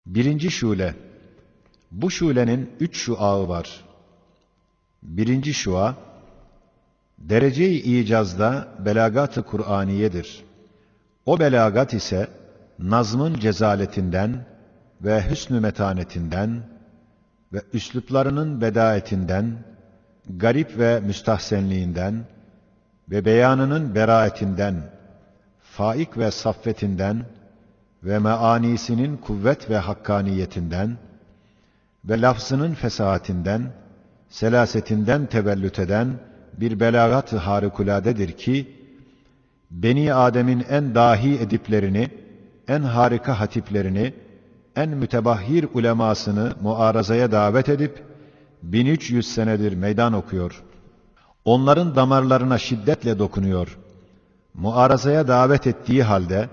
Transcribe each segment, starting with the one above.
Birinci şule. Bu şulenin 3 şuağı var. Birinci şua, derece-i icazda belagat-ı Kur'aniyedir. O belagat ise nazmın cezaletinden ve hüsnü metanetinden ve üsluplarının bedaetinden, garip ve müstahsenliğinden ve beyanının beraetinden, faik ve saffetinden ve meanisinin kuvvet ve hakkaniyetinden ve lafzının fesahatinden, selasetinden tevellüt eden bir belagat-ı harikuladedir ki, Beni Adem'in en dahi ediplerini, en harika hatiplerini, en mütebahhir ulemasını muarazaya davet edip, 1300 senedir meydan okuyor. Onların damarlarına şiddetle dokunuyor. Muarazaya davet ettiği halde,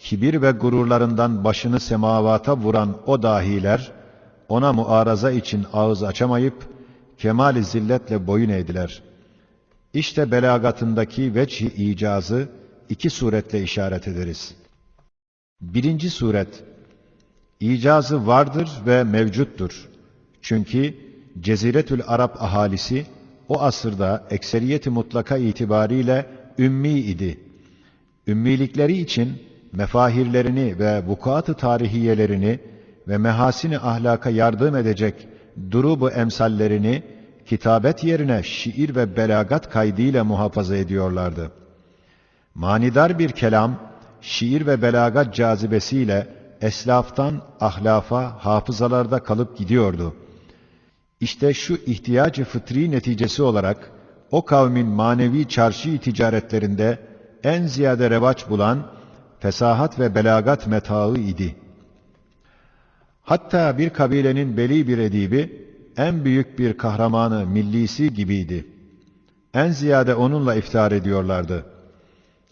kibir ve gururlarından başını semavata vuran o dahiler, ona muaraza için ağız açamayıp, kemal-i zilletle boyun eğdiler. İşte belagatındaki vecih-i icazı 2 suretle işaret ederiz. Birinci suret, icazı vardır ve mevcuttur. Çünkü Ceziretül Arap ahalisi o asırda ekseriyeti mutlaka itibariyle ümmi idi. Ümmilikleri için mefahirlerini ve vukuat-ı tarihiyelerini ve mehasini ahlaka yardım edecek durubu emsallerini kitabet yerine şiir ve belagat kaydıyla muhafaza ediyorlardı. Manidar bir kelam, şiir ve belagat cazibesiyle eslaftan ahlafa, hafızalarda kalıp gidiyordu. İşte şu ihtiyacı fıtri neticesi olarak o kavmin manevi çarşı ticaretlerinde en ziyade revaç bulan fesahat ve belagat metaı idi. Hatta bir kabilenin beli bir edibi, en büyük bir kahramanı millisi gibiydi. En ziyade onunla iftihar ediyorlardı.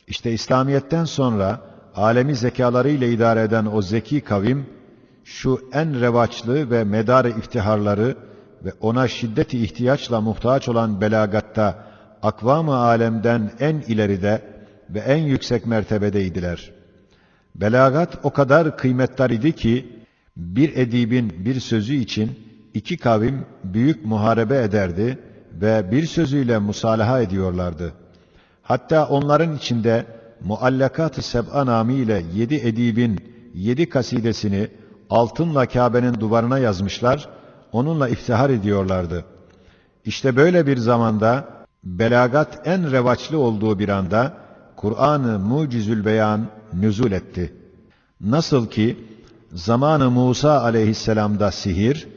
İşte İslamiyet'ten sonra alemi zekalarıyla idare eden o zeki kavim, şu en revaçlı ve medar-ı iftiharları ve ona şiddeti ihtiyaçla muhtaç olan belagatta akvam-ı alemden en ileride ve en yüksek mertebedeydiler. Belagat o kadar kıymetdar idi ki, bir edibin bir sözü için 2 kavim büyük muharebe ederdi ve bir sözüyle musalaha ediyorlardı. Hatta onların içinde Muallakat-ı Seb'a namıyla 7 edibin 7 kasidesini altınla Kabe'nin duvarına yazmışlar, onunla iftihar ediyorlardı. İşte böyle bir zamanda, belagat en revaçlı olduğu bir anda, Kur'an-ı Mucizül Beyan nüzul etti. Nasıl ki, zamanı Musa aleyhisselamda sihir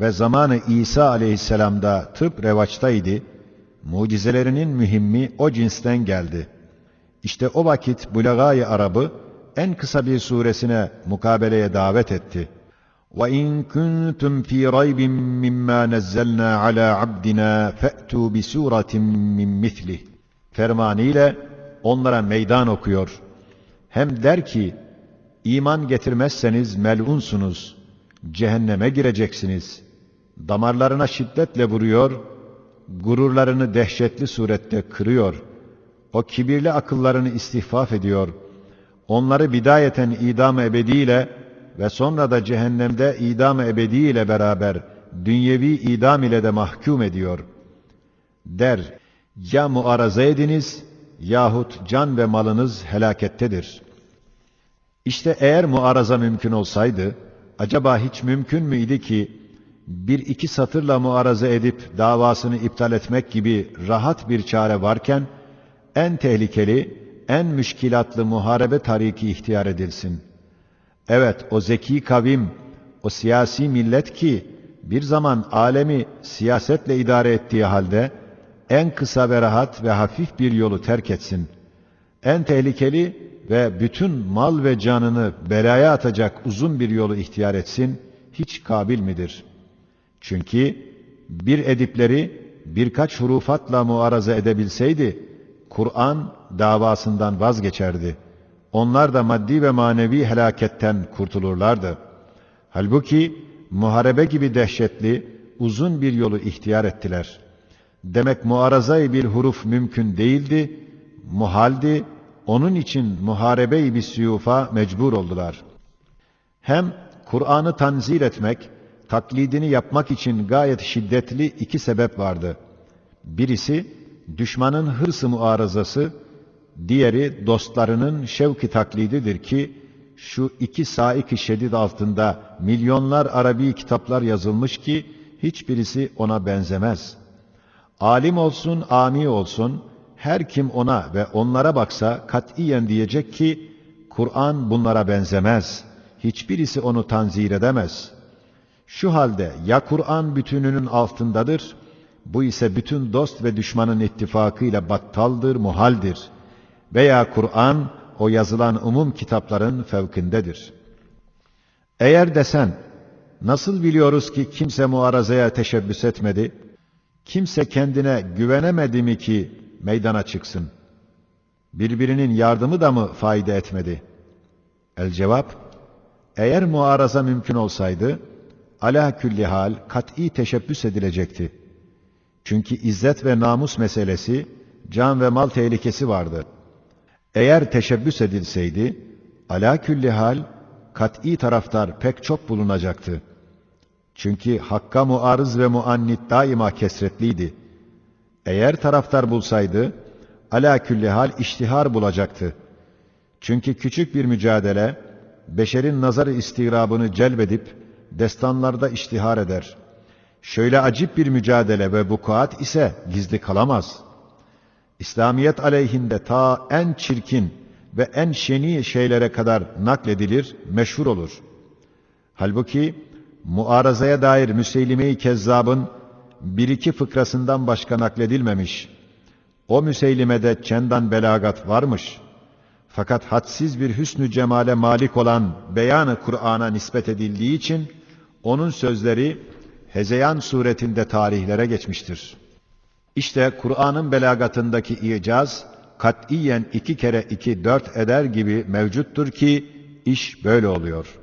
ve zamanı İsa aleyhisselamda tıp revaçtaydı, mucizelerinin mühimmi o cinsten geldi. İşte o vakit Bulagâ-i Arab'ı en kısa bir suresine mukabeleye davet etti. وَاِنْ كُنْتُمْ ف۪ي رَيْبٍ مِمَّا نَزَّلْنَا عَلَى عَبْدِنَا فَأْتُوا بِسُورَةٍ مِّنْ مِثْلِهِ fermanıyla onlara meydan okuyor. Hem der ki, iman getirmezseniz melunsunuz, cehenneme gireceksiniz. Damarlarına şiddetle vuruyor, gururlarını dehşetli surette kırıyor. O kibirli akıllarını istihfaf ediyor. Onları bidayeten idam-ı ebediyle ve sonra da cehennemde idam-ı ebediyle beraber dünyevi idam ile de mahkum ediyor. Der, ya muaraza ediniz yahut can ve malınız helakettedir. İşte eğer muaraza mümkün olsaydı, acaba hiç mümkün müydi ki, 1-2 satırla muaraza edip davasını iptal etmek gibi rahat bir çare varken, en tehlikeli, en müşkilatlı muharebe tariki ihtiyar edilsin. Evet, o zeki kavim, o siyasi millet ki, bir zaman alemi siyasetle idare ettiği halde, en kısa ve rahat ve hafif bir yolu terk etsin. En tehlikeli ve bütün mal ve canını belaya atacak uzun bir yolu ihtiyar etsin, hiç kabil midir? Çünkü bir edipleri birkaç hurufatla muaraza edebilseydi, Kur'an davasından vazgeçerdi. Onlar da maddi ve manevi helaketten kurtulurlardı. Halbuki muharebe gibi dehşetli, uzun bir yolu ihtiyar ettiler. Demek muarazayı bir huruf mümkün değildi, muhaldi, onun için muharebe-i bis-suyufa mecbur oldular. Hem Kur'an'ı tanzil etmek, taklidini yapmak için gayet şiddetli iki sebep vardı. Birisi, düşmanın hırsı muarızası, diğeri dostlarının şevki taklididir ki, şu iki saik-i şedid altında milyonlar Arabi kitaplar yazılmış ki, hiçbirisi ona benzemez. Alim olsun, ami olsun, her kim ona ve onlara baksa katiyen diyecek ki, Kur'an bunlara benzemez. Hiçbirisi onu tanzir edemez. Şu halde ya Kur'an bütününün altındadır, bu ise bütün dost ve düşmanın ittifakıyla battaldır, muhaldir. Veya Kur'an, o yazılan umum kitapların fevkindedir. Eğer desen, nasıl biliyoruz ki kimse muarazaya teşebbüs etmedi? Kimse kendine güvenemedi mi ki meydana çıksın? Birbirinin yardımı da mı fayda etmedi? El cevap, eğer muaraza mümkün olsaydı, ala külli hal kat'i teşebbüs edilecekti. Çünkü izzet ve namus meselesi, can ve mal tehlikesi vardı. Eğer teşebbüs edilseydi, ala külli hal kat'i taraftar pek çok bulunacaktı. Çünkü hakka muarız ve muannit daima kesretliydi. Eğer taraftar bulsaydı, ala külli hal iştihar bulacaktı. Çünkü küçük bir mücadele, beşerin nazar-ı istirabını celbedip, destanlarda iştihar eder. Şöyle acip bir mücadele ve vukuat ise gizli kalamaz. İslamiyet aleyhinde ta en çirkin ve en şeni şeylere kadar nakledilir, meşhur olur. Halbuki, muarazaya dair Müseylime-i Kezzab'ın bir iki fıkrasından başka nakledilmemiş. O Müseylime'de çendan belagat varmış. Fakat hadsiz bir hüsnü cemale malik olan beyan-ı Kur'an'a nispet edildiği için, onun sözleri hezeyan suretinde tarihlere geçmiştir. İşte Kur'an'ın belagatındaki icaz, katiyen 2 kere 2 4 eder gibi mevcuttur ki, iş böyle oluyor.